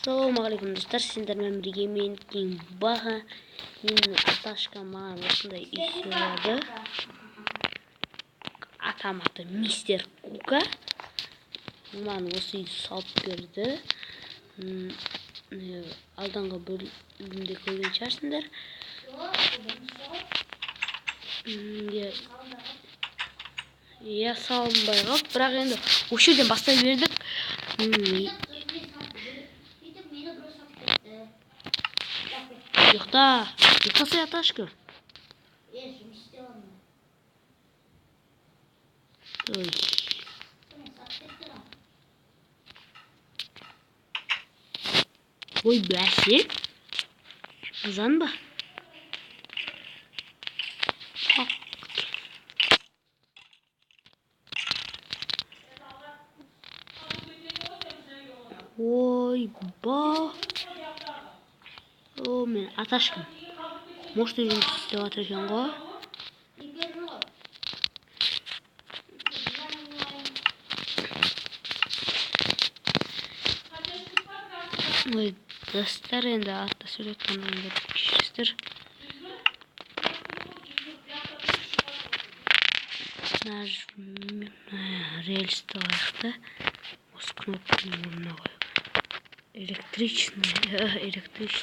Assalamualaikum dostlar, sizlerle birlikte menkin baha men atashka mаған осындай үй сыйлады. Атаматы мистер Кука. Маған осы үйді салып берді. Алдыңғы бөлімде көрген шығарсыңдар. Я салынбай қалды, бірақ енді осы жерден бастай бердік. Йоқта аташка. Ой, бәсе. Азан ба? Ой, ба. О, мен аташкам. Может, өзім істеп жатыр екен ғой. Ой, достар, енді атта сөйлеткенімді кешіріңіздер. Рельсті лайықты. Осы кнопканы орнына қойып. Электричный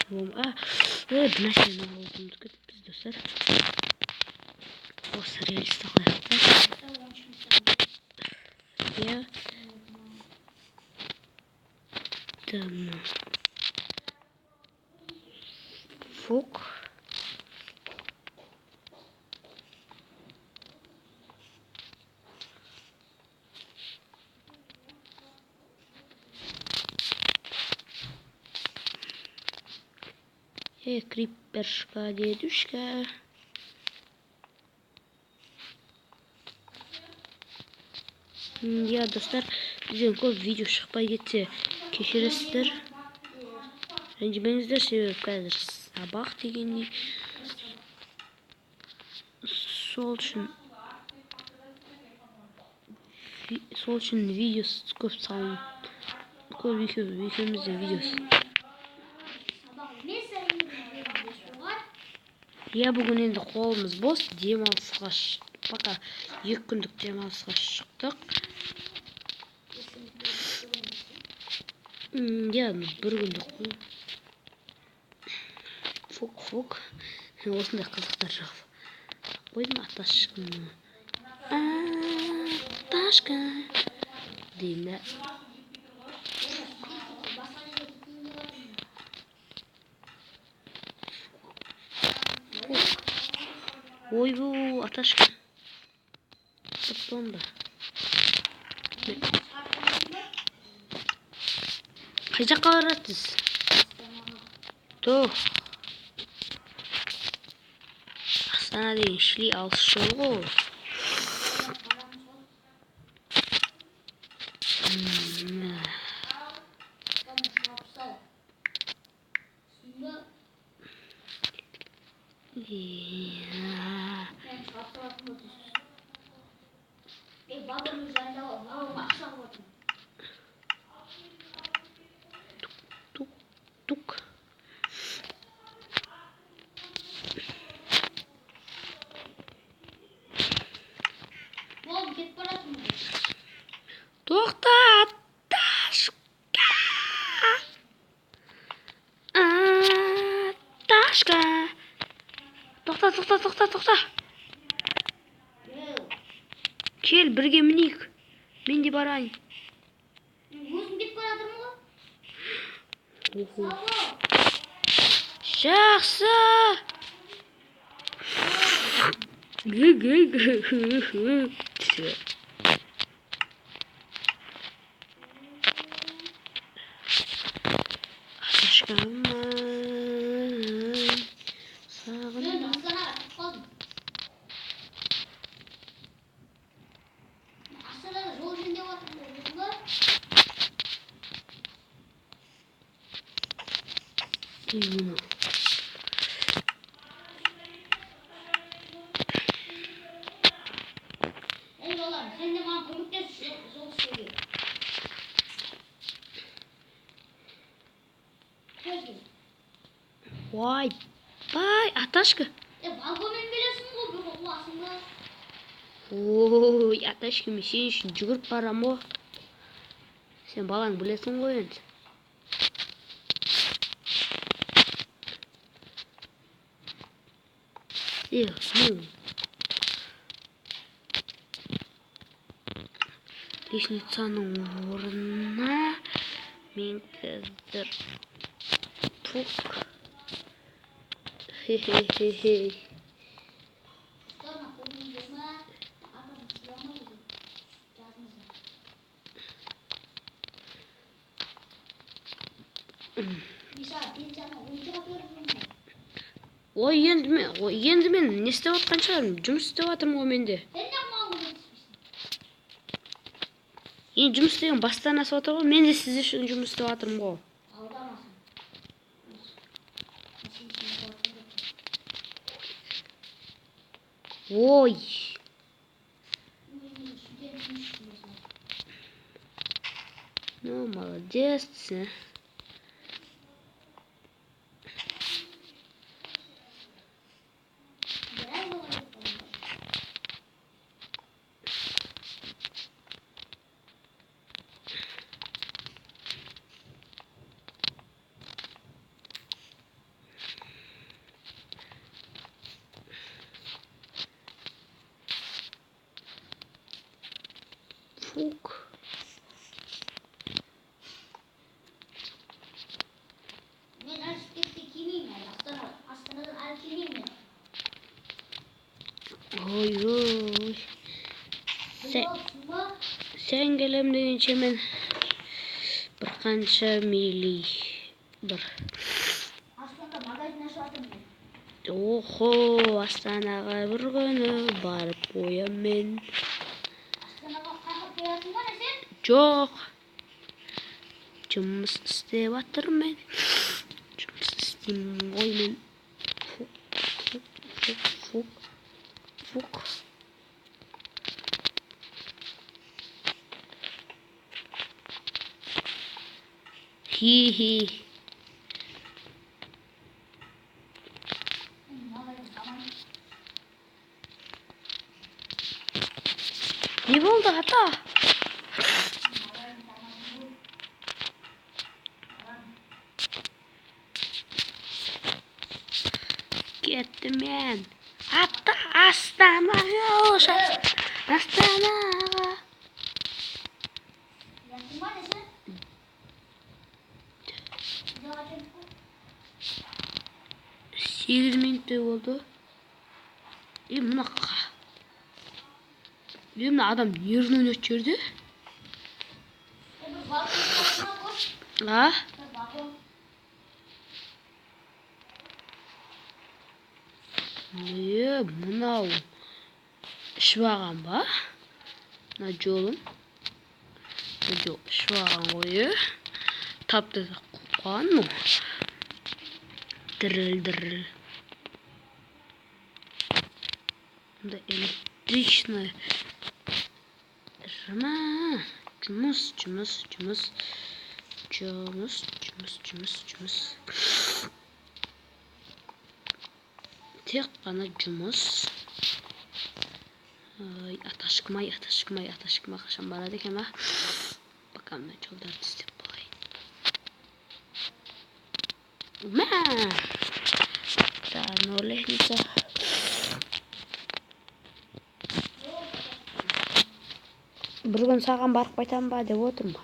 болма. Нәрсені алдымыз кетіп біз достар. Осы рельсті лайықты. Фук. Крипершка, дедушка. Я достар, бізден көп видео шықпай кетсе кешіресіздер. Ренжімеңіздер, себебі қазір сабақ дегендей. Сол үшін видеосы көп салын. Көп екеумізде видеосы. Я бүгін енді қолымыз бос, демалысқа пока 2 күндік демалысқа шықтық. Я 1 күндік қой. Фук. Осындай қызықтар жоқ. Қойдым аташканы. Аташка. Деймін да. Ой, бұл аташка. Бомба. Қай жаққа барасыз? Тух. Астана деген шли алыс жол ғой. Тук. Тоқта, аташка. Аташка. Тоқта. Кел, бірге мінейік. Мен де барайын. Өзім кетіп барадырмын ғой? Жақсы. Sen de bana komik Vay. Vay Ataşkı. Balkonun biliyorsun bu bir koklu aslında. Oy Ataşkı men sen үшін жүгіріп барам о. Sen балаң білесің ғой енді. Лестницаның орнына мен қазір пук. Хе-хе-хе-хе. Ой енді мен не істеп жатқан шығармын? Жұмыс істеп жатырмын ғой менде. Енді жұмыс деген бастан асып отыр ғой. Мен де сіз үшін жұмыс істеп жатырмын ғой. Ой. Ну, молодец. Фук. Ой. Sen gelem deyince men bir qancha mili bir. Oho, Astanaga bir kuni barib qo'yam men. Yo'q. Жұмыс істеп жатырмын. Жұмыс істеймін ғой мен. Фук. Хи-хи. Ne oldu hata? Kettim men. Hatta Astanaga Astanaga. 8 minutтай oldu. Mına adam yerini oynayıp çördü. Ha? Ne mınau şıvağan ba? Na jolum. Jo şıvağan koyu. Taptı qoğan mı? Дырыл. Да электричный. Жұмыс. Тек қана жұмыс. Аташкымай қашан барады екен ба? Пока мына жолдарды істеп болайын. Да, но лестница. Bir gün sağan barıp qaytam ba деп отырмын ба?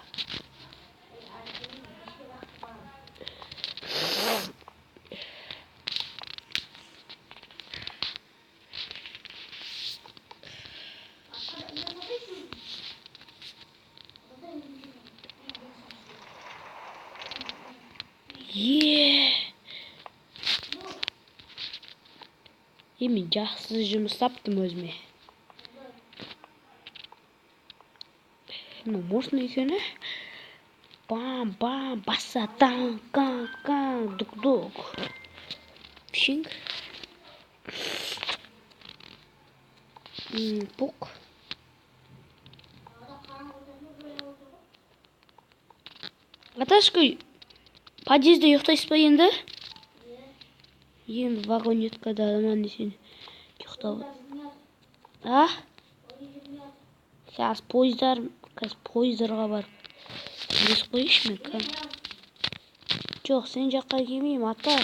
Мен жақсы жұмыс таптым өзіме. Можно екені? Бам, баса, кан, дук. Пшинг. Пук. Аташкы, Подъезде ұйықтайсыз ба енді? Енді вагонеткада аман сен ұйықтап. А? Қазір пойыздарға барып. Келес қойыш мен кәм. Жоқ, сен жаққа келмеймін, ата.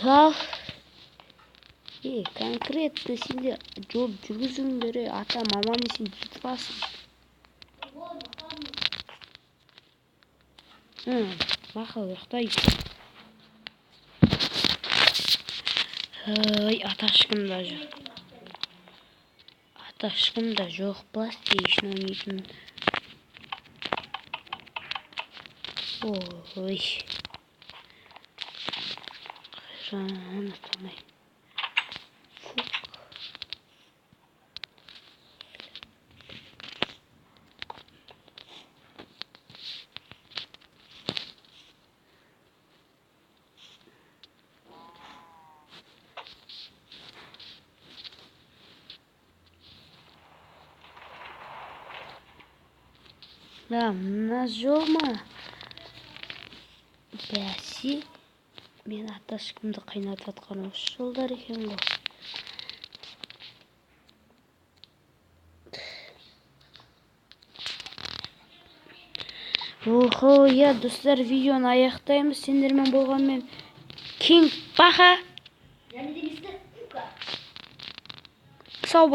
Ал. Конкретно сендер жол жүргізіңдер, ата, маман сен жетіп алсын. Мақыл, ұйықтай. Аташқым да жоқ, PlayStation ойнайтын. Ой. Анатомай. Фук. Да, мына жол ма? Бәси, мен аташқымды қайнатып атқан осы жолдар екен ғой. Охо, я, достар, видеоны аяқтаймыз. Сендермен болғанмен King Baha. Сау бол.